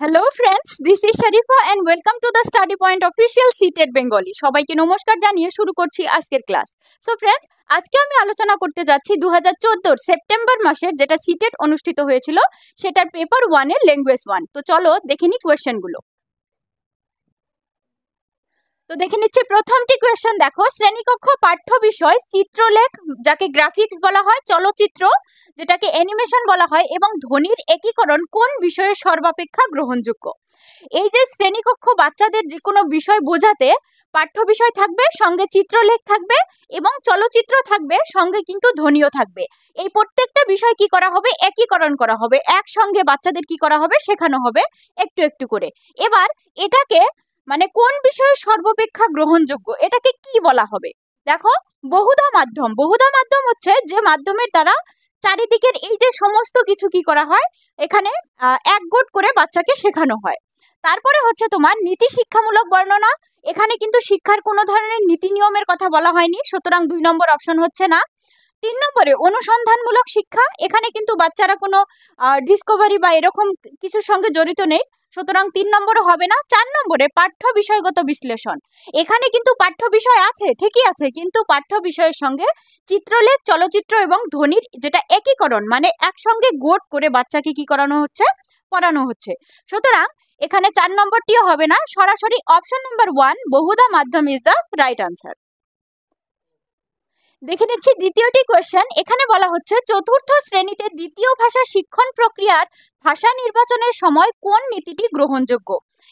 Hello friends, this is Sharifa and welcome to the study point official CTET Bengali. সবাইকে নমস্কার জানিয়ে শুরু করছি আজকের ক্লাস। সো ফ্রেন্ডস, আজকে আমি আলোচনা করতে যাচ্ছি 2014 সেপ্টেম্বর মাসের যেটা সিটেট অনুষ্ঠিত হয়েছিল সেটার পেপার 1 এর ল্যাঙ্গুয়েজ 1। তো চলো দেখে নি কোয়েশ্চেনগুলো। তো দেখে নিচ্ছি প্রথমটি কোয়েশ্চেন। দেখো, শ্রেণীকক্ষ পাঠ্য বিষয় চিত্রলেখ, যাকে গ্রাফিক্স বলা হয়, চলচ্চিত্র যেটাকে অ্যানিমেশন বলা হয়, এবং ধ্বনির একীকরণ কোন বিষয়ে সর্বাপেক্ষা গ্রহণযোগ্য? এই যে শ্রেণীকক্ষ বাচ্চাদের যে কোনো বিষয় বোঝাতে পাঠ্য বিষয় থাকবে, সঙ্গে চিত্রলেখ থাকবে এবং চলচ্চিত্র থাকবে, সঙ্গে কিন্তু ধ্বনিও থাকবে। এই প্রত্যেকটা বিষয় কি করা হবে? একীকরণ করা হবে, একসঙ্গে বাচ্চাদের কি করা হবে? শেখানো হবে একটু একটু করে। এবার এটাকে মানে কোন বিষয়ে সর্বাপেক্ষা গ্রহণযোগ্য এটাকে কি বলা হবে? দেখো, বহুধা মাধ্যম। বহুধা মাধ্যম হচ্ছে যে মাধ্যমের দ্বারা চারিদিকের এই যে সমস্ত কিছু কি করা হয়, এখানে একগোট করে বাচ্চাকে শেখানো হয়। তারপরে হচ্ছে তোমার নীতি শিক্ষামূলক বর্ণনা। এখানে কিন্তু শিক্ষার কোনো ধরনের নীতি নিয়মের কথা বলা হয়নি, সুতরাং 2 নম্বর অপশন হচ্ছে না। 3 নম্বরে অনুসন্ধানমূলক শিক্ষা। এখানে কিন্তু বাচ্চারা কোনো ডিসকভারি বা এরকম কিছুর সঙ্গে জড়িত নেই, সুতরাং 3 নম্বরও হবে না। 4 নম্বরে পাঠ্য বিষয়গত বিশ্লেষণ। এখানে কিন্তু পাঠ্য বিষয় আছে, ঠিকই আছে, কিন্তু পাঠ্য বিষয়ের সঙ্গে চিত্রলেখ, চলচ্চিত্র এবং ধ্বনির যেটা একীকরণ, মানে একসঙ্গে গোট করে বাচ্চাকে কি করানো হচ্ছে? পড়ানো হচ্ছে। সুতরাং এখানে 4 নম্বরটিও হবে না, সরাসরি অপশন নাম্বার 1 বহুধা মাধ্যম ইজ দ্য রাইট আনসার। দেখে নিচ্ছি দ্বিতীয়টি কোয়েশ্চেন। এখানে বলা হচ্ছে চতুর্থ শ্রেণীতে দ্বিতীয় ভাষা শিক্ষণ প্রক্রিয়ার ভাষা নির্বাচনের সময় কোন নীতিটি গ্রহণযোগ্য?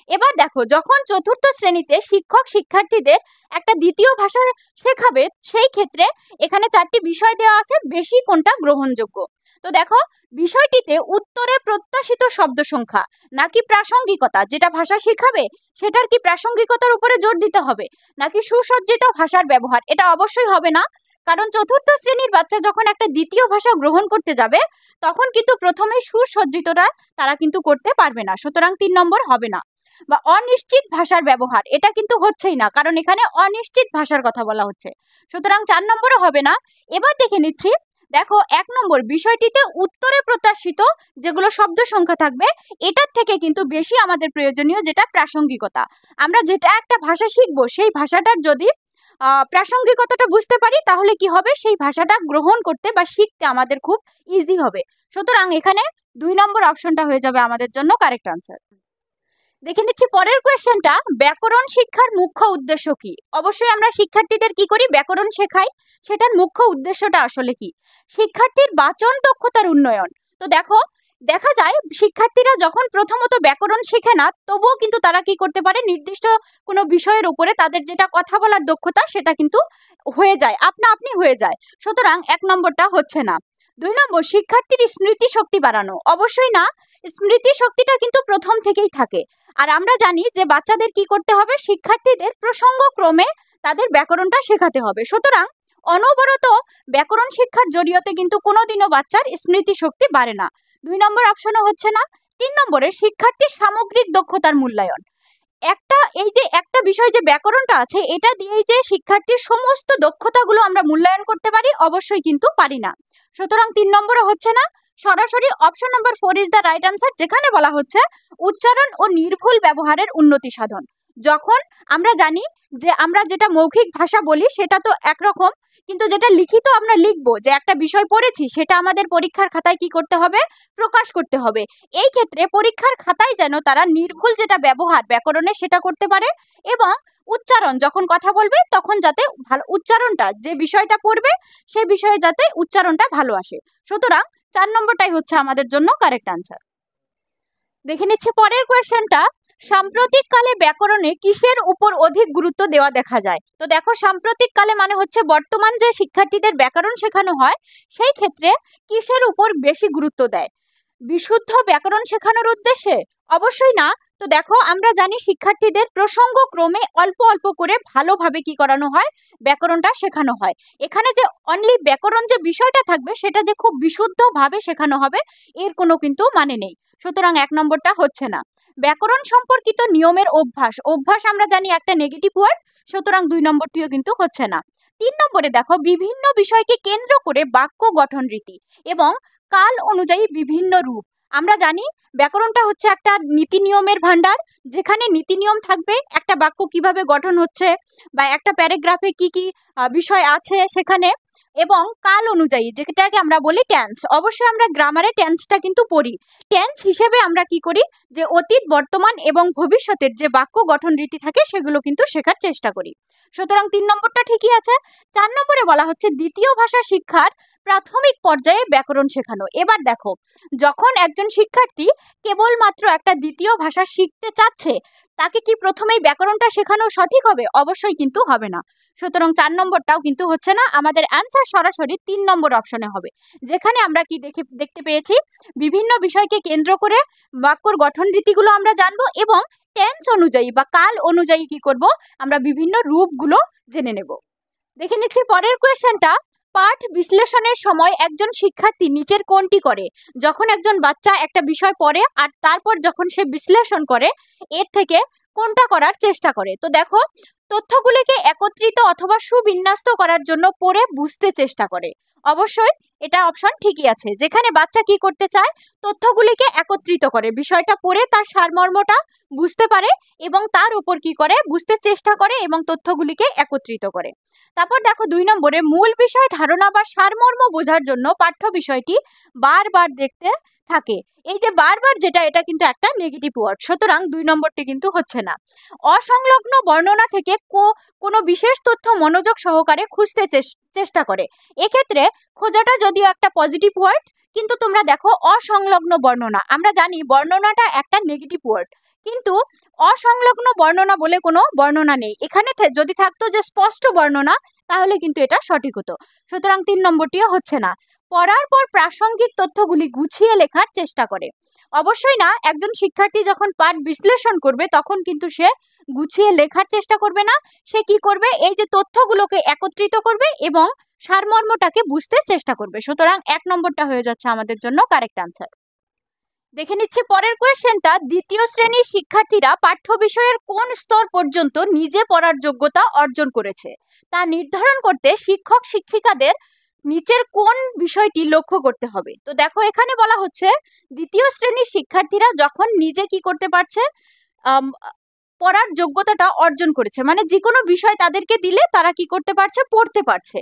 এবার দেখো, যখন চতুর্থ শ্রেণীতে শিক্ষক শিক্ষার্থীদের একটা দ্বিতীয় ভাষা শেখাবে, সেই ক্ষেত্রে এখানে 4টি বিষয় দেওয়া আছে, বেশি কোনটা গ্রহণযোগ্য। তো দেখো, বিষয়টিতে উত্তরে প্রত্যাশিত শব্দ সংখ্যা নাকি প্রাসঙ্গিকতা, যেটা ভাষা শেখাবে সেটার কি প্রাসঙ্গিকতার উপরে জোর দিতে হবে, নাকি সুসজ্জিত ভাষার ব্যবহার? এটা অবশ্যই হবে না, কারণ চতুর্থ শ্রেণীর বাচ্চা যখন একটা দ্বিতীয় ভাষা গ্রহণ করতে যাবে তখন কিন্তু প্রথমে সুসজ্জিতটা তারা কিন্তু করতে পারবে না, সুতরাং 3 নম্বর হবে না। বা অনিশ্চিত ভাষার ব্যবহার, এটা কিন্তু হচ্ছেই না, কারণ এখানে অনিশ্চিত ভাষার কথা বলা হচ্ছে, সুতরাং 4 নম্বরও হবে না। এবার দেখে নিচ্ছি, দেখো 1 নম্বর বিষয়টিতে উত্তরে প্রত্যাশিত যেগুলো শব্দ সংখ্যা থাকবে, এটার থেকে কিন্তু বেশি আমাদের প্রয়োজনীয় যেটা প্রাসঙ্গিকতা। আমরা যেটা একটা ভাষা শিখবো সেই ভাষাটার যদি প্রাসঙ্গিকতাটা বুঝতে পারি তাহলে কি হবে? সেই ভাষাটা গ্রহণ করতে বা শিখতে আমাদের খুব ইজি হবে। সুতরাং এখানে 2 নম্বর অপশনটা হয়ে যাবে আমাদের জন্য কারেক্ট আনসার। দেখে নিচ্ছি পরের কোয়েশ্চেনটা, ব্যাকরণ শিক্ষার মুখ্য উদ্দেশ্য কি? অবশ্যই আমরা শিক্ষার্থীদের কি করি? ব্যাকরণ শেখাই। সেটার মুখ্য উদ্দেশ্যটা আসলে কি? শিক্ষার্থীর বাচন দক্ষতার উন্নয়ন। তো দেখো, দেখা যায় শিক্ষার্থীরা যখন প্রথমত ব্যাকরণ শেখে না, তবুও কিন্তু তারা কি করতে পারে? নির্দিষ্ট কোনো বিষয়ের উপরে তাদের যেটা কথা বলার দক্ষতা সেটা কিন্তু হয়ে যায়, আপনা আপনি হয়ে যায়। সুতরাং 1 নম্বরটা হচ্ছে না। 2 নম্বর শিক্ষার্থীর স্মৃতি শক্তি বাড়ানো। অবশ্যই না, স্মৃতি শক্তিটা কিন্তু প্রথম থেকেই থাকে। আর আমরা জানি যে বাচ্চাদের কি করতে হবে? শিক্ষার্থীদের প্রসঙ্গক্রমে তাদের ব্যাকরণটা শেখাতে হবে। সুতরাং অনবরত ব্যাকরণ শিক্ষার জরিয়তে কিন্তু কোনোদিনও বাচ্চার স্মৃতি শক্তি বাড়ে না। 2 নম্বর অপশনও হচ্ছে না। 3 নম্বরে শিক্ষার্থীর সামগ্রিক দক্ষতার মূল্যায়ন। এই যে একটা বিষয় যে ব্যাকরণটা আছে, এটা দিয়েই যে শিক্ষার্থীর সমস্ত দক্ষতাগুলো আমরা মূল্যায়ন করতে পারি? অবশ্যই কিন্তু পারি না, সুতরাং 3 নম্বরও হচ্ছে না। সরাসরি option number 4 is the right answer, যেখানে বলা হচ্ছে উচ্চারণ ও নির্ভুল ব্যবহারের উন্নতি সাধন। যখন আমরা জানি যে আমরা যেটা মৌখিক ভাষা বলি সেটা তো একরকম, কিন্তু যেটা লিখিত আমরা লিখবো, যে একটা বিষয় পড়েছি সেটা আমাদের পরীক্ষার খাতায় কি করতে হবে? প্রকাশ করতে হবে। এই ক্ষেত্রে পরীক্ষার খাতায় যেন তারা নির্ভুল যেটা ব্যবহার ব্যাকরণে সেটা করতে পারে, এবং উচ্চারণ যখন কথা বলবে তখন যাতে ভালো উচ্চারণটা, যে বিষয়টা পড়বে সেই বিষয়ে যাতে উচ্চারণটা ভালো আসে। সুতরাং 4 নম্বরটাই হচ্ছে আমাদের জন্য কারেক্ট আনসার। দেখে নিচ্ছে পরের কোয়েশ্চেনটা, সাম্প্রতিক কালে ব্যাকরণে কিসের উপর অধিক গুরুত্ব দেওয়া দেখা যায়? তো দেখো, সাম্প্রতিক কালে মানে হচ্ছে বর্তমান যে শিক্ষার্থীদের ব্যাকরণ শেখানো হয় সেই ক্ষেত্রে কিসের উপর বেশি গুরুত্ব দেয়? বিশুদ্ধ ব্যাকরণ শেখানোর উদ্দেশ্যে? অবশ্যই না। তো দেখো, আমরা জানি শিক্ষার্থীদের প্রসঙ্গক্রমে অল্প অল্প করে ভালোভাবে কি করানো হয়? ব্যাকরণটা শেখানো হয়। এখানে যে অনলি ব্যাকরণ যে বিষয়টা থাকবে সেটা যে খুব বিশুদ্ধভাবে শেখানো হবে এর কোনো কিন্তু মানে নেই, সুতরাং 1 নম্বরটা হচ্ছে না। ব্যাকরণ সম্পর্কিত নিয়মের অভ্যাস। অভ্যাস আমরা জানি একটা নেগেটিভ ওয়ার্ড, সুতরাং 2 নম্বরটিও কিন্তু হচ্ছে না। 3 নম্বরে দেখো, বিভিন্ন বিষয়কে কেন্দ্র করে বাক্য গঠন রীতি এবং কাল অনুযায়ী বিভিন্ন রূপ। আমরা জানি ব্যাকরণটা হচ্ছে একটা নীতি নিয়মের ভান্ডার, যেখানে নীতি নিয়ম থাকবে, একটা বাক্য কিভাবে গঠন হচ্ছে বা একটা প্যারাগ্রাফে কি কি বিষয় আছে সেখানে, এবং কাল অনুযায়ী যেটাকে আমরা বলি টেন্স। অবশ্যই আমরা গ্রামারে টেন্সটা কিন্তু পড়ি। টেন্স হিসেবে আমরা কি করি, যে অতীত, বর্তমান এবং ভবিষ্যতের যে বাক্য গঠন রীতি থাকে সেগুলো কিন্তু শেখার চেষ্টা করি। সুতরাং 3 নম্বরটা ঠিকই আছে। 4 নম্বরে বলা হচ্ছে দ্বিতীয় ভাষা শিক্ষার প্রাথমিক পর্যায়ে ব্যাকরণ শেখানো। এবার দেখো, যখন একজন শিক্ষার্থী কেবলমাত্র একটা দ্বিতীয় ভাষা শিখতে চাচ্ছে, তাকে কি প্রথমেই ব্যাকরণটা শেখানো সঠিক হবে? অবশ্যই কিন্তু হবে না। সুতরাং 4 নম্বরটাও কিন্তু হচ্ছে না, আমাদের অ্যান্সার সরাসরি 3 নম্বর অপশনে হবে, যেখানে আমরা কি দেখতে পেয়েছি, বিভিন্ন বিষয়কে কেন্দ্র করে বাক্যর গঠন রীতিগুলো আমরা জানবো, এবং টেন্স অনুযায়ী বা কাল অনুযায়ী কি করব, আমরা বিভিন্ন রূপগুলো জেনে নেব। দেখে নিচ্ছি পরের কোয়েশ্চেনটা। পাঠ বিশ্লেষণের সময় একজন শিক্ষার্থী নিচের কোনটি করে? যখন একজন বাচ্চা একটা বিষয় পড়ে আর তারপর যখন সে বিশ্লেষণ করে, এর থেকে কোনটা করার চেষ্টা করে? তো দেখো, তথ্যগুলিকে একত্রিত অথবা সুবিন্যস্ত করার জন্য পড়ে বুঝতে চেষ্টা করে। অবশ্যই এটা অপশন ঠিকই আছে, যেখানে বাচ্চা কি করতে চায়, তথ্যগুলিকে একত্রিত করে, বিষয়টা পড়ে তার সারমর্মটা বুঝতে পারে এবং তার উপর কি করে, বুঝতে চেষ্টা করে এবং তথ্যগুলিকে একত্রিত করে। তারপর দেখো 2 নম্বরে, মূল বিষয় ধারণা বা সারমর্ম বোঝার জন্য পাঠ্য বিষয়টি বারবার দেখতে থাকে। এই যে বারবার, যেটা এটা কিন্তু একটা নেগেটিভ ওয়ার্ড, সুতরাং 2 নম্বরটি কিন্তু হচ্ছে না। অসংলগ্ন বর্ণনা থেকে কোনো বিশেষ তথ্য মনোযোগ সহকারে খুঁজতে চেষ্টা করে। এক্ষেত্রে খোঁজাটা যদিও একটা পজিটিভ ওয়ার্ড, কিন্তু তোমরা দেখো অসংলগ্ন বর্ণনা, আমরা জানি বর্ণনাটা একটা নেগেটিভ ওয়ার্ড, কিন্তু অসংলগ্ন বর্ণনা বলে কোনো বর্ণনা নেই এখানে। যদি থাকতো যে স্পষ্ট বর্ণনা, তাহলে কিন্তু এটা সঠিক হতো। সুতরাং 3 নম্বরটিও হচ্ছে না। পড়ার পর প্রাসঙ্গিক তথ্যগুলি গুছিয়ে লেখার চেষ্টা করে। অবশ্যই না, একজন শিক্ষার্থী যখন পাঠ বিশ্লেষণ করবে তখন কিন্তু সে গুছিয়ে লেখার চেষ্টা করবে না। সে কি করবে, এই যে তথ্যগুলোকে একত্রিত করবে এবং সারমর্মটাকে বুঝতে চেষ্টা করবে। সুতরাং 1 নম্বরটা হয়ে যাচ্ছে আমাদের জন্য কারেক্ট আনসার। দেখে নিচ্ছি পরের কোয়েশ্চেনটা। দ্বিতীয় শ্রেণীর শিক্ষার্থীরা পাঠ্য বিষয়ের কোন স্তর পর্যন্ত নিজে পড়ার যোগ্যতা অর্জন করেছে তা নির্ধারণ করতে শিক্ষক শিক্ষিকাদের নিচের কোন বিষয়টি লক্ষ্য করতে হবে? তো দেখো, এখানে বলা হচ্ছে দ্বিতীয় শ্রেণীর শিক্ষার্থীরা যখন নিজে কি করতে পারছে, পড়ার যোগ্যতাটা অর্জন করেছে, মানে যে কোনো বিষয় তাদেরকে দিলে তারা কি করতে পারছে, পড়তে পারছে,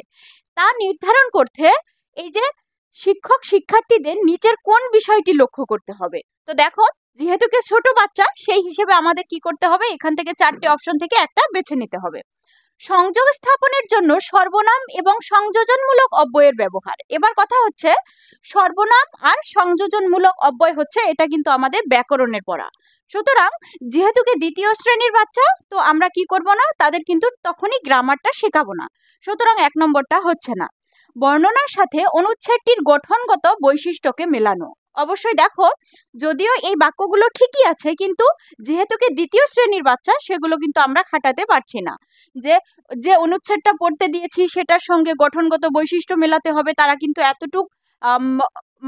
তা নির্ধারণ করতে এই যে শিক্ষক শিক্ষার্থীদের নিচের কোন বিষয়টি লক্ষ্য করতে হবে? তো দেখো, যেহেতু কে ছোট বাচ্চা, সেই হিসেবে আমাদের কি করতে হবে, এখান থেকে 4টে অপশন থেকে একটা বেছে নিতে হবে। সংযোগ স্থাপনের জন্য সর্বনাম এবং সংযোজনমূলক অব্যয়ের ব্যবহার। এবার কথা হচ্ছে, সর্বনাম আর সংযোজনমূলক অব্যয় হচ্ছে, এটা কিন্তু আমাদের ব্যাকরণের পড়া। সুতরাং যেহেতু কে দ্বিতীয় শ্রেণীর বাচ্চা, তো আমরা কি করব না, তাদের কিন্তু তখনই গ্রামারটা শেখাবো না। সুতরাং 1 নম্বরটা হচ্ছে না। বর্ণনার সাথে অনুচ্ছেদটির গঠনগত বৈশিষ্ট্যকে মেলানো। অবশ্যই দেখো, যদিও এই বাক্যগুলো ঠিকই আছে, কিন্তু যেহেতু কি দ্বিতীয় শ্রেণীর বাচ্চা, সেগুলো কিন্তু আমরা খাটাতে পারছি না। যে যে অনুচ্ছেদটা পড়তে দিয়েছি সেটার সঙ্গে গঠনগত বৈশিষ্ট্য মেলাতে হবে, তারা কিন্তু এতটুক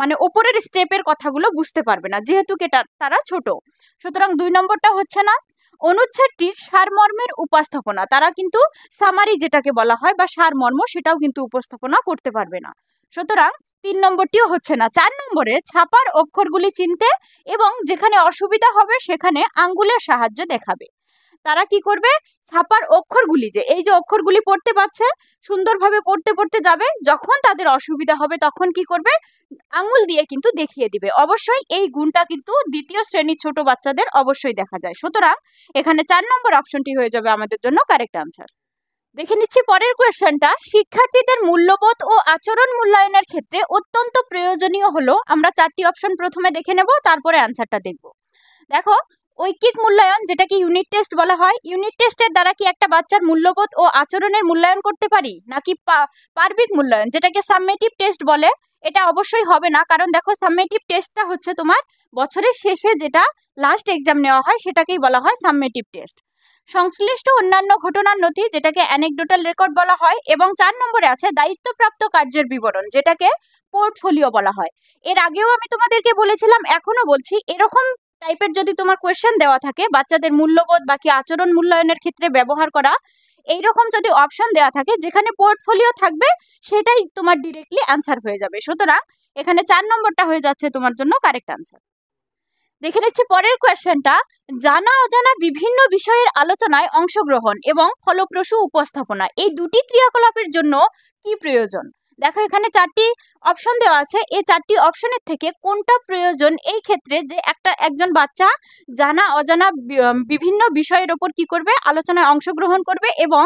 মানে ওপরের স্টেপের কথাগুলো বুঝতে পারবে না, যেহেতু কি তারা ছোট। সুতরাং 2 নম্বরটা হচ্ছে না। অনুচ্ছেদটির সারমর্মের উপস্থাপনা, তারা কিন্তু সামারি যেটাকে বলা হয় বা সারমর্ম, সেটাও কিন্তু উপস্থাপনা করতে পারবে না। সুতরাং 3 নম্বরটিও হচ্ছে না। 4 নম্বরে, ছাপার অক্ষরগুলি চিনতে এবং যেখানে অসুবিধা হবে সেখানে আঙ্গুলের সাহায্য দেখাবে। তারা কি করবে, ছাপার অক্ষরগুলি, যে এই যে অক্ষরগুলি পড়তে পারছে, সুন্দরভাবে পড়তে পড়তে যাবে, যখন তাদের অসুবিধা হবে তখন কি করবে, আঙুল দিয়ে কিন্তু দেখিয়ে দিবে। অবশ্যই এই গুণটা কিন্তু দ্বিতীয় শ্রেণীর ছোট বাচ্চাদের অবশ্যই দেখা যায়। সুতরাং এখানে 4 নম্বর অপশনটি হয়ে যাবে আমাদের জন্য কারেক্ট আনসার। দেখে নিচ্ছি পরের কোয়েশ্চেনটা। শিক্ষার্থীদের মূল্যবোধ ও আচরণ মূল্যায়নের ক্ষেত্রে অত্যন্ত প্রয়োজনীয় হলো, আমরা 4টি অপশন প্রথমে দেখে নেব, তারপরে অ্যান্সারটা দেখব। দেখো, ঐকিক মূল্যায়ন, যেটাকে ইউনিট টেস্ট বলা হয়, ইউনিট টেস্টের দ্বারা কি একটা বাচ্চার মূল্যবোধ ও আচরণের মূল্যায়ন করতে পারি, নাকি পার্বিক মূল্যায়ন, যেটাকে সাবমেটিভ টেস্ট বলে? এটা অবশ্যই হবে না, কারণ দেখো সাবমেটিভ টেস্টটা হচ্ছে তোমার বছরের শেষে যেটা লাস্ট এক্সাম নেওয়া হয়, সেটাকেই বলা হয় সাবমেটিভ টেস্ট। সংশ্লিষ্ট অন্যান্য ঘটনার নথি, যেটাকে অ্যানেকডোটাল রেকর্ড বলা হয়, এবং 4 নম্বরে আছে দায়িত্বপ্রাপ্ত কার্যের বিবরণ, যেটাকে পোর্টফোলিও বলা হয়। এর আগেও আমি তোমাদেরকে বলেছিলাম, এখনো বলছি, এরকম টাইপের যদি তোমার কোয়েশ্চেন দেওয়া থাকে, বাচ্চাদের মূল্যবোধ বাকি আচরণ মূল্যায়নের ক্ষেত্রে ব্যবহার করা, এইরকম যদি অপশন দেওয়া থাকে যেখানে পোর্টফোলিও থাকবে, সেটাই তোমার ডিরেক্টলি অ্যান্সার হয়ে যাবে। সুতরাং এখানে 4 নম্বরটা হয়ে যাচ্ছে তোমার জন্য কারেক্ট অ্যান্সার। দেখে নিচ্ছি পরের কোয়েশ্চেনটা, জানা অজানা বিভিন্ন বিষয়ের আলোচনায় অংশগ্রহণ এবং ফলপ্রসূ উপস্থাপনা এই দুটি ক্রিয়াকলাপের জন্য কি প্রয়োজন? দেখো এখানে চারটি অপশন দেওয়া আছে, এই চারটি অপশনের থেকে কোনটা প্রয়োজন এই ক্ষেত্রে যে একজন বাচ্চা জানা অজানা বিভিন্ন বিষয়ের ওপর কি করবে, আলোচনায় অংশগ্রহণ করবে এবং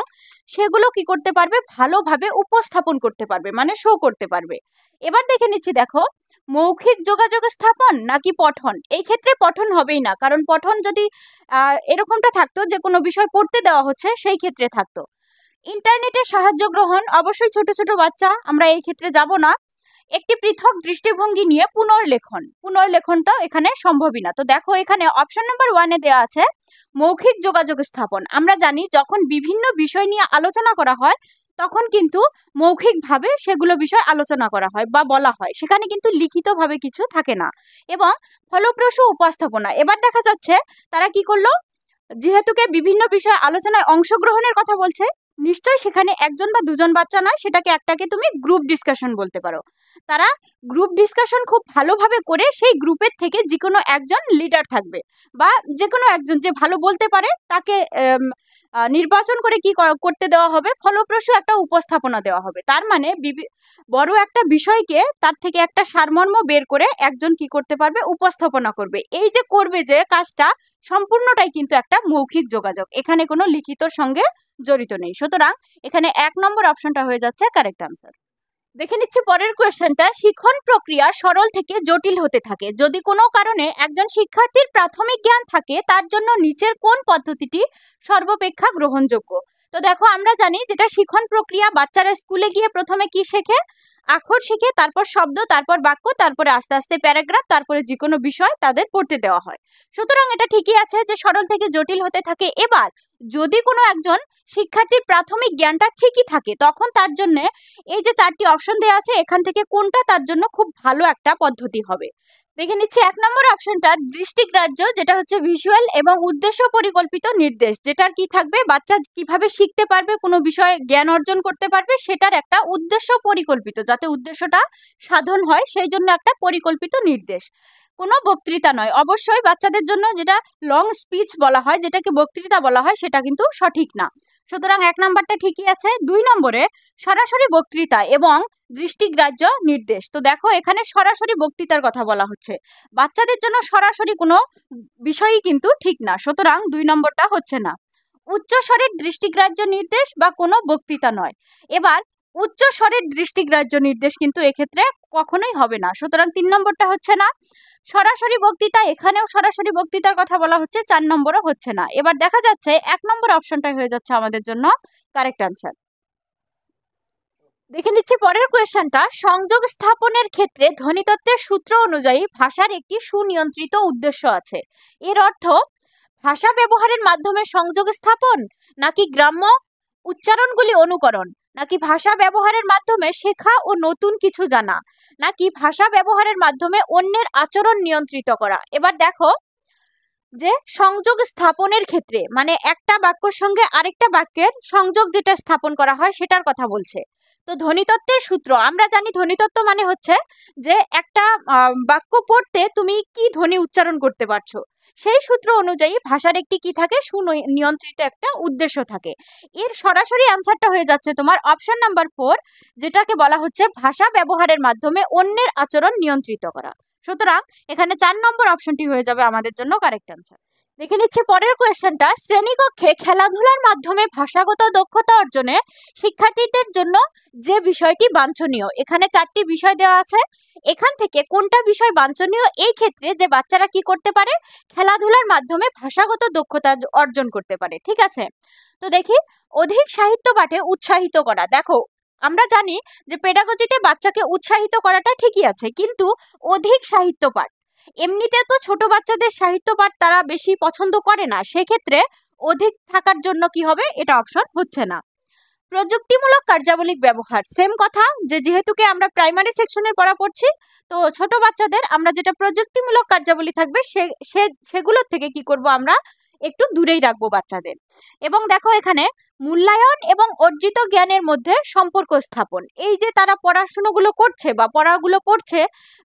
সেগুলো কি করতে পারবে, ভালোভাবে উপস্থাপন করতে পারবে, মানে শো করতে পারবে। এবার দেখে নিচ্ছি, দেখো মৌখিক যোগাযোগ স্থাপন নাকি পঠন? এই ক্ষেত্রে পঠন হবেই না, কারণ পঠন যদি এরকমটা থাকতো যে কোনো বিষয় পড়তে দেওয়া হচ্ছে সেই ক্ষেত্রে থাকতো। ইন্টারনেটের সাহায্য গ্রহণ, অবশ্যই ছোট ছোট বাচ্চা, আমরা এই ক্ষেত্রে যাব না। একটি পৃথক দৃষ্টিভঙ্গি নিয়ে পুনর্লেখনটা এখানে সম্ভবই না। তো দেখো এখানে অপশন নাম্বার 1-এ দেওয়া আছে মৌখিক যোগাযোগ স্থাপন। আমরা জানি যখন বিভিন্ন বিষয় নিয়ে আলোচনা করা হয় তখন কিন্তু মৌখিকভাবে সেগুলো বিষয় আলোচনা করা হয় বা বলা হয়, সেখানে কিন্তু লিখিতভাবে কিছু থাকে না। এবং ফলপ্রসূ উপস্থাপনা, এবার দেখা যাচ্ছে তারা কি করলো, যেহেতুকে বিভিন্ন বিষয় আলোচনায় অংশগ্রহণের কথা বলছে, নিশ্চয়ই সেখানে একজন বা দুজন বাচ্চা নয়, সেটাকে একটাকে তুমি গ্রুপ ডিসকাশন বলতে পারো। তারা গ্রুপ ডিসকাশন খুব ভালোভাবে করে সেই গ্রুপের থেকে যে কোনো একজন লিডার থাকবে বা যে কোনো একজন যে ভালো বলতে পারে তাকে নির্বাচন করে কি করতে দেওয়া হবে, ফলপ্রসূ একটা উপস্থাপনা দেওয়া হবে। তার মানে বড় একটা বিষয়কে তার থেকে একটা সারমর্ম বের করে একজন কি করতে পারবে, উপস্থাপনা করবে। এই যে করবে যে কাজটা সম্পূর্ণটাই কিন্তু একটা মৌখিক যোগাযোগ, এখানে কোনো লিখিতর সঙ্গে জড়িত নেই। সুতরাং এখানে 1 নম্বর অপশনটা হয়ে যাচ্ছে কারেক্ট আনসার। দেখে নিচ্ছি পরের কোয়েশ্চেনটা, শিক্ষণ প্রক্রিয়া সরল থেকে জটিল হতে থাকে। যদি কোনো কারণে একজন শিক্ষার্থীর প্রাথমিক জ্ঞান থাকে তার জন্য নিচের কোন পদ্ধতিটি সর্বাপেক্ষা গ্রহণযোগ্য? তো দেখো আমরা জানি যেটা শিক্ষণ প্রক্রিয়া, বাচ্চারা স্কুলে গিয়ে প্রথমে কি শেখে, আখর শিখে, তারপর শব্দ, তারপর বাক্য, তারপরে আস্তে আস্তে প্যারাগ্রাফ, তারপরে যে কোনো বিষয় তাদের পড়তে দেওয়া হয়। সুতরাং এটা ঠিকই আছে যে সরল থেকে জটিল হতে থাকে। এবার যদি কোনো একজন শিক্ষার্থীর প্রাথমিক জ্ঞানটা ঠিকই থাকে তখন তার জন্য এই যে 4টি অপশন দেওয়া আছে এখান থেকে কোনটা তার জন্য খুব ভালো একটা পদ্ধতি হবে? দেখে নিচ্ছি 1 নম্বর অপশনটা দৃষ্টিগ্রাহ্য, যেটা হচ্ছে ভিজুয়াল এবং উদ্দেশ্য পরিকল্পিত নির্দেশ, যেটার কি থাকবে, বাচ্চা কিভাবে শিখতে পারবে, কোনো বিষয়ে জ্ঞান অর্জন করতে পারবে সেটার একটা উদ্দেশ্য পরিকল্পিত, যাতে উদ্দেশ্যটা সাধন হয় সেই জন্য একটা পরিকল্পিত নির্দেশ, কোনো বক্তৃতা নয়। অবশ্যই বাচ্চাদের জন্য যেটা লং স্পিচ বলা হয়, যেটাকে বক্তৃতা বলা হয়, সেটা কিন্তু সঠিক না। সুতরাং 1 নাম্বারটা ঠিকই আছে। 2 নম্বরে সরাসরি বক্তৃতা এবং দৃষ্টিগ্রাহ্য নির্দেশ। তো দেখো এখানে সরাসরি বক্তৃতার কথা বলা হচ্ছে, বাচ্চাদের জন্য সরাসরি কোনো বিষয়ই কিন্তু ঠিক না, সুতরাং 2 নম্বরটা হচ্ছে না। উচ্চ স্বরের দৃষ্টিগ্রাহ্য নির্দেশ বা কোনো বক্তৃতা নয়। এবার উচ্চ স্বরের দৃষ্টিগ্রাহ্য নির্দেশ কিন্তু এক্ষেত্রে কখনোই হবে না, সুতরাং 3 নম্বরটা হচ্ছে না। সরাসরি বক্তৃতা, এখানেও সরাসরি বক্তৃতার কথা বলা হচ্ছে, 4 নম্বরও হচ্ছে না। এবার দেখা যাচ্ছে 1 নম্বর অপশনটাই হয়ে যাচ্ছে আমাদের জন্য কারেক্ট আনসার। দেখে নিচ্ছি পরের কোয়েশ্চেনটা, সংযোগ স্থাপনের ক্ষেত্রে ধ্বনিতত্ত্বের সূত্র অনুযায়ী ভাষার একটি সুনিয়ন্ত্রিত উদ্দেশ্য আছে। এর অর্থ ভাষা ব্যবহারের মাধ্যমে সংযোগ স্থাপন, নাকি গ্রাম্য উচ্চারণগুলি অনুকরণ, নাকি ভাষা ব্যবহারের মাধ্যমে শেখা ও নতুন কিছু জানা, নাকি ভাষা ব্যবহারের মাধ্যমে অন্যের আচরণ নিয়ন্ত্রিত করা। এবার দেখো যে সংযোগ স্থাপনের ক্ষেত্রে মানে একটা বাক্যের সঙ্গে আরেকটা বাক্যের সংযোগ যেটা স্থাপন করা হয় সেটার কথা বলছে। তো ধ্বনিতত্ত্বের সূত্র আমরা জানি, ধ্বনিতত্ত্ব মানে হচ্ছে যে একটা বাক্য পড়তে তুমি কি ধ্বনি উচ্চারণ করতে পারছো, সেই সূত্র অনুযায়ী ভাষার একটি কি থাকে, সুনিয়ন্ত্রিত একটা উদ্দেশ্য থাকে। এর সরাসরি আনসারটা হয়ে যাচ্ছে তোমার অপশন নাম্বার 4, যেটাকে বলা হচ্ছে ভাষা ব্যবহারের মাধ্যমে অন্যের আচরণ নিয়ন্ত্রিত করা। সুতরাং এখানে 4 নম্বর অপশনটি হয়ে যাবে আমাদের জন্য কারেক্ট আনসার। দেখে নিচ্ছে পরের কোয়েশ্চেনটা, শ্রেণীকক্ষে খেলাধুলার মাধ্যমে ভাষাগত দক্ষতা অর্জনে শিক্ষার্থীদের জন্য যে বিষয়টি বাঞ্ছনীয়, এখানে 4টি বিষয় দেওয়া আছে, এখান থেকে কোনটা বিষয় বাঞ্ছনীয় এই ক্ষেত্রে যে বাচ্চারা কি করতে পারে, খেলাধুলার মাধ্যমে ভাষাগত দক্ষতা অর্জন করতে পারে। ঠিক আছে, তো দেখি অধিক সাহিত্য পাঠে উৎসাহিত করা। দেখো আমরা জানি যে পেডাগজিতে বাচ্চাকে উৎসাহিত করাটা ঠিকই আছে, কিন্তু অধিক সাহিত্য পাঠ, এমনিতে তো ছোট বাচ্চাদের সাহিত্য পাঠ তারা বেশি পছন্দ করে না, সেক্ষেত্রে অধিক থাকার জন্য কি হবে, এটা অপশন হচ্ছে না। প্রযুক্তিমূলক কার্যাবলী ব্যবহার, সেম কথা, যে যেহেতুকে আমরা প্রাইমারি সেকশনের পড়া পড়ছি, তো ছোট বাচ্চাদের আমরা যেটা প্রযুক্তিমূলক কার্যাবলী থাকবে সেগুলোর থেকে কি করব, আমরা একটু দূরেই রাখবো বাচ্চাদের। এবং দেখো এখানে মূল্যায়ন এবং অর্জিত জ্ঞানের মধ্যে সম্পর্ক স্থাপন, এই যে তারা পড়াশুনোগুলো করছে বা পড়াগুলো পড়ছে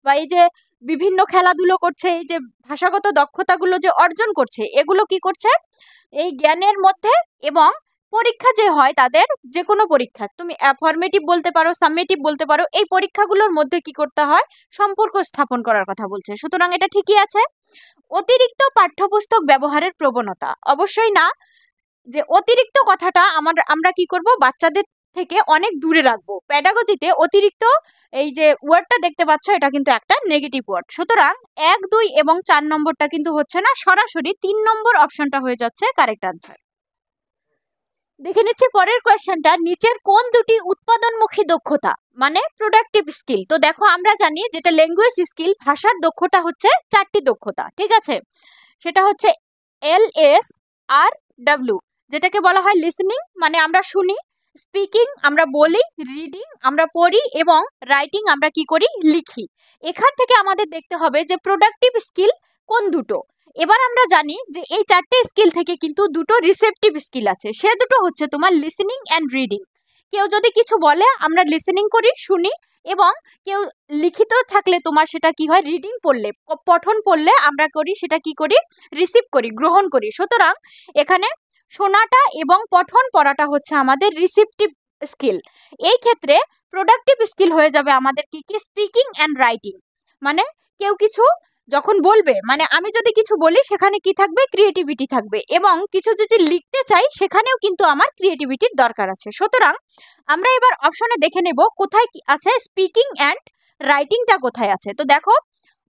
বা এই যে বিভিন্ন খেলাধুলো করছে, এই যে ভাষাগত দক্ষতাগুলো যে অর্জন করছে, এগুলো কি করছে এই জ্ঞানের মধ্যে। এবং পরীক্ষা যে হয় তাদের, যে কোনো পরীক্ষা, তুমি ফর্মেটিভ বলতে পারো, সামেটিভ বলতে পারো, এই পরীক্ষাগুলোর মধ্যে কি করতে হয়, সম্পর্ক স্থাপন করার কথা বলছে। সুতরাং এটা ঠিকই আছে। অতিরিক্ত পাঠ্যপুস্তক ব্যবহারের প্রবণতা, অবশ্যই না। যে অতিরিক্ত কথাটা আমরা কি করব, বাচ্চাদের থেকে অনেক দূরে রাখবো। প্যাডাগজিতে অতিরিক্ত এই যে ওয়ার্ডটা দেখতে পাচ্ছ, এটা কিন্তু একটা নেগেটিভ ওয়ার্ড। সুতরাং 1, 2 এবং 4 নম্বরটা কিন্তু হচ্ছে না, সরাসরি 3 নম্বর অপশনটা হয়ে যাচ্ছে কারেক্ট আনসার। দেখে নিচ্ছি পরের কোয়েশ্চেনটা, নিচের কোন দুটি উৎপাদনমুখী দক্ষতা মানে প্রোডাক্টিভ স্কিল। তো দেখো আমরা জানি যেটা ল্যাঙ্গুয়েজ স্কিল, ভাষার দক্ষতা হচ্ছে 4টি দক্ষতা, ঠিক আছে। সেটা হচ্ছে LSRW, যেটাকে বলা হয় লিসনিং, মানে আমরা শুনি, স্পিকিং আমরা বলি, রিডিং আমরা পড়ি, এবং রাইটিং আমরা কি করি, লিখি। এখান থেকে আমাদের দেখতে হবে যে প্রোডাক্টিভ স্কিল কোন দুটো। এবার আমরা জানি যে এই 4টে স্কিল থেকে কিন্তু দুটো রিসেপটিভ স্কিল আছে, সে দুটো হচ্ছে তোমার লিসনিং অ্যান্ড রিডিং। কেউ যদি কিছু বলে আমরা লিসনিং করি, শুনি, এবং কেউ লিখিত থাকলে তোমার সেটা কি হয়, রিডিং পড়লে, পঠন পড়লে আমরা করি সেটা কি করি, রিসিভ করি, গ্রহণ করি। সুতরাং এখানে শোনাটা এবং পঠন পড়াটা হচ্ছে আমাদের রিসিপটিভ স্কিল। এই ক্ষেত্রে প্রোডাক্টিভ স্কিল হয়ে যাবে আমাদের কি কি, স্পিকিং অ্যান্ড রাইটিং। মানে কেউ কিছু যখন বলবে, মানে আমি যদি কিছু বলি সেখানে কি থাকবে, ক্রিয়েটিভিটি থাকবে, এবং কিছু যদি লিখতে চাই সেখানেও কিন্তু আমার ক্রিয়েটিভিটির দরকার আছে। সুতরাং আমরা এবার অপশনে দেখে নেব কোথায় কি আছে, স্পিকিং অ্যান্ড রাইটিংটা কোথায় আছে। তো দেখো,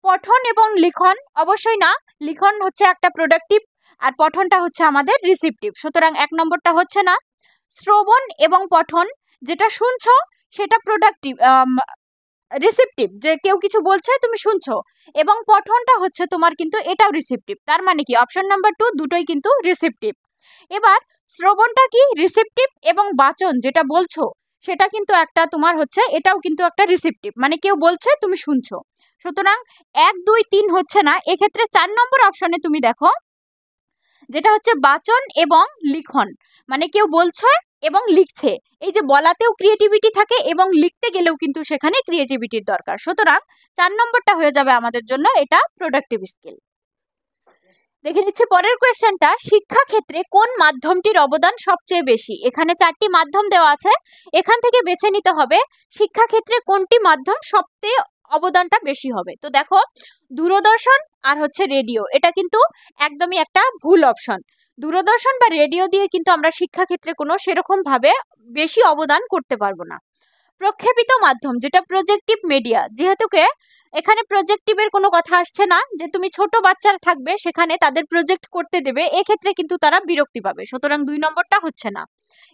পঠন এবং লিখন অবশ্যই না, লিখন হচ্ছে একটা প্রোডাক্টিভ, আর পঠনটা হচ্ছে আমাদের রিসিপটিভ। সুতরাং 1 নম্বরটা হচ্ছে না। শ্রবণ এবং পঠন, যেটা শুনছো সেটা প্রোডাক্টিভ, রিসিপটিভ, যে কেউ কিছু বলছে তুমি শুনছো, এবং পঠনটা হচ্ছে তোমার কিন্তু এটাও রিসিপটিভ। তার মানে কি অপশন নাম্বার 2 দুটোই কিন্তু রিসিপটিভ। এবার শ্রবণটা কি, রিসিপটিভ, এবং বাচন যেটা বলছো সেটা কিন্তু একটা তোমার হচ্ছে, এটাও কিন্তু একটা রিসিপটিভ, মানে কেউ বলছে তুমি শুনছো। সুতরাং 1, 2, 3 হচ্ছে না। এক্ষেত্রে 4 নম্বর অপশনে তুমি দেখো, যেটা হচ্ছে বাচন এবং লিখন, মানে কেউ বলছে এবং লিখছে। এই যে বলাতেও ক্রিয়েটিভিটি থাকে এবং লিখতে গেলেও কিন্তু সেখানে ক্রিয়েটিভিটির দরকার। সুতরাং 4 নম্বরটা হয়ে যাবে আমাদের জন্য এটা প্রোডাক্টিভ স্কিল। দেখে নিচ্ছে পরের কোয়েশ্চেনটা, শিক্ষা ক্ষেত্রে কোন মাধ্যমটির অবদান সবচেয়ে বেশি। এখানে 4টি মাধ্যম দেওয়া আছে, এখান থেকে বেছে নিতে হবে শিক্ষা ক্ষেত্রে কোনটি মাধ্যম সবচেয়ে অবদানটা বেশি হবে। তো দেখো, দূরদর্শন আর হচ্ছে রেডিও, এটা কিন্তু একদমই একটা ভুল অপশন। দূরদর্শন বা রেডিও দিয়ে কিন্তু আমরা শিক্ষা ক্ষেত্রে কোনো সেরকম ভাবে বেশি অবদান করতে পারবো না। প্রক্ষেপিত মাধ্যম, যেটা প্রজেক্টিভ মিডিয়া, যেহেতুকে এখানে প্রজেক্টিভের কোনো কথা আসছে না, যে তুমি ছোট বাচ্চারা থাকবে সেখানে তাদের প্রজেক্ট করতে দেবে, এক্ষেত্রে কিন্তু তারা বিরক্তি পাবে। সুতরাং 2 নম্বরটা হচ্ছে না।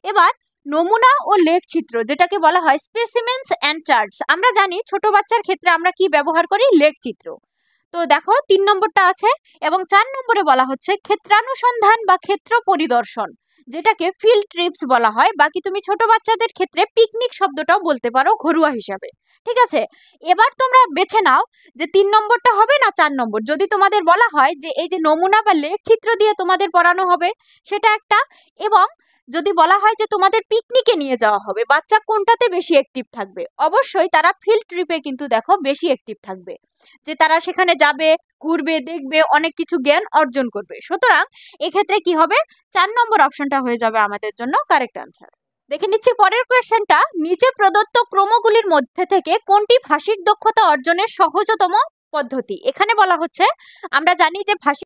এবার নমুনা ও লেখচিত্র, যেটাকে বলা হয় স্পেসিমেন্স অ্যান্ড চার্টস, আমরা জানি ছোট বাচ্চার ক্ষেত্রে আমরা কি ব্যবহার করি, লেখচিত্র। তো দেখো 3 নম্বরটা আছে, এবং 4 নম্বরে বলা হচ্ছে ক্ষেত্রানুসন্ধান বা ক্ষেত্র পরিদর্শন, যেটাকে ফিল্ড ট্রিপস বলা হয়। বাকি তুমি ছোট বাচ্চাদের ক্ষেত্রে পিকনিক শব্দটাও বলতে পারো ঘরোয়া হিসাবে, ঠিক আছে। এবার তোমরা বেছে নাও যে 3 নম্বরটা হবে না 4 নম্বর। যদি তোমাদের বলা হয় যে এই যে নমুনা বা লেখচিত্র দিয়ে তোমাদের পড়ানো হবে, সেটা একটা, এবং যদি বলা হয় যে তোমাদের পিকনিকে নিয়ে যাওয়া হবে, বাচ্চা কোনটাতে বেশি অ্যাক্টিভ থাকবে, অবশ্যই তারা ফিল্ড ট্রিপে কিন্তু দেখো বেশি অ্যাক্টিভ থাকবে, যে তারা সেখানে যাবে, ঘুরবে, দেখবে, অনেক কিছু জ্ঞান অর্জন করবে। সুতরাং এক্ষেত্রে কি হবে, 4 নম্বর অপশনটা হয়ে যাবে আমাদের জন্য কারেক্ট আনসার। দেখে নিচ্ছি পরের কোয়েশ্চেনটা, নিচে প্রদত্ত ক্রমগুলির মধ্যে থেকে কোনটি ভাষিক দক্ষতা অর্জনের সহজতম পদ্ধতি। এখানে বলা হচ্ছে আমরা জানি যে ভাষিক